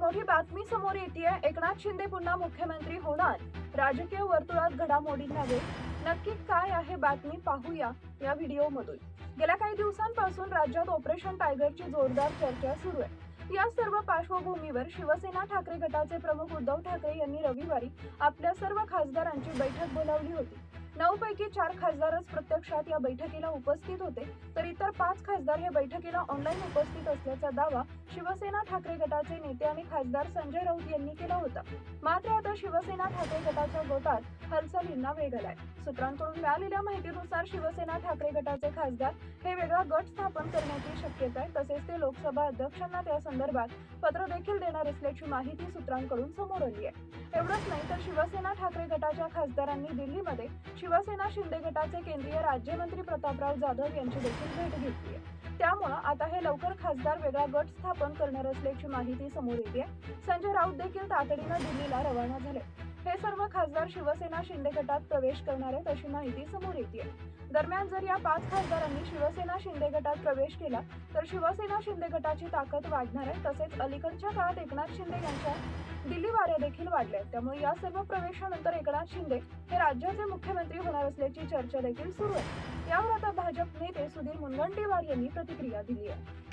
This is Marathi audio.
मोठी बातमी समोर येतेय। एकनाथ शिंदे पुन्हा मुख्यमंत्री होणार। राजकीय वर्तुळात घडामोडींना वेग। नक्की काय आहे बातमी पाहूया या व्हिडिओमधून। गेल्या काही दिवसांपासून राज्यात ऑपरेशन टायगरची जोरदार चर्चा सुरू आहे। या सर्व पार्श्वभूमीवर शिवसेना ठाकरे गटाचे प्रमुख उद्धव ठाकरे यांनी रविवारी आपल्या सर्व खासदारांची बैठक बोलावली होती। 9 पैकी 4 खासदारच प्रत्यक्षात या बैठकीला उपस्थित होते, तर इतर 5 खासदार हे बैठकीला ऑनलाईन उपस्थित असल्याचा दावा शिवसेना ठाकरे गटाचे नेते आणि खासदार संजय राऊत यांनी केला होता। मात्र आता शिवसेना ठाकरे गटाच्या गोटात हालचालींना वेग आलाय। सूत्रांकडून मिळालेल्या माहितीनुसार शिवसेना ठाकरे गटाचे खासदार हे वेगळा गट स्थापन करण्याची शक्यता आहे। तसेच ते लोकसभा अध्यक्षांना त्या संदर्भात पत्र देखील देणार असल्याची माहिती सूत्रांकडून समोर आली आहे। एवढंच नाही तर शिवसेना ठाकरे गटाच्या खासदारांनी दिल्लीमध्ये शिवसेना शिंदे गटाचे केंद्रीय राज्यमंत्री प्रतापराव जाधव यांची देखील भेट घेतली आहे। त्यामुळे आता हे लवकर खासदार वेगळा गट स्थापन करणार असल्याची माहिती समोर येते। संजय राऊत देखील तातडीने दिल्लीला रवाना झाले। हे सर्व खासदार शिवसेना शिंदे गटात प्रवेश करणार आहेत अशी माहिती समोर येते। दरम्यान जर या 5 खासदारांनी शिवसेना शिंदे गटात प्रवेश केला तर शिवसेना शिंदे गटाची ताकद वाढणार आहे। तसेच अलीकडच्या काळात एकनाथ शिंदे यांच्या दिल्ली वाऱ्या देखील वाढल्या आहेत। त्यामुळे या सर्व प्रवेशानंतर एकनाथ शिंदे हे राज्याचे मुख्यमंत्री होणार असल्याची चर्चा देखील सुरू आहे। यावर आता भाजप नेते सुधीर मुनगंटीवार यांनी प्रतिक्रिया दिली आहे।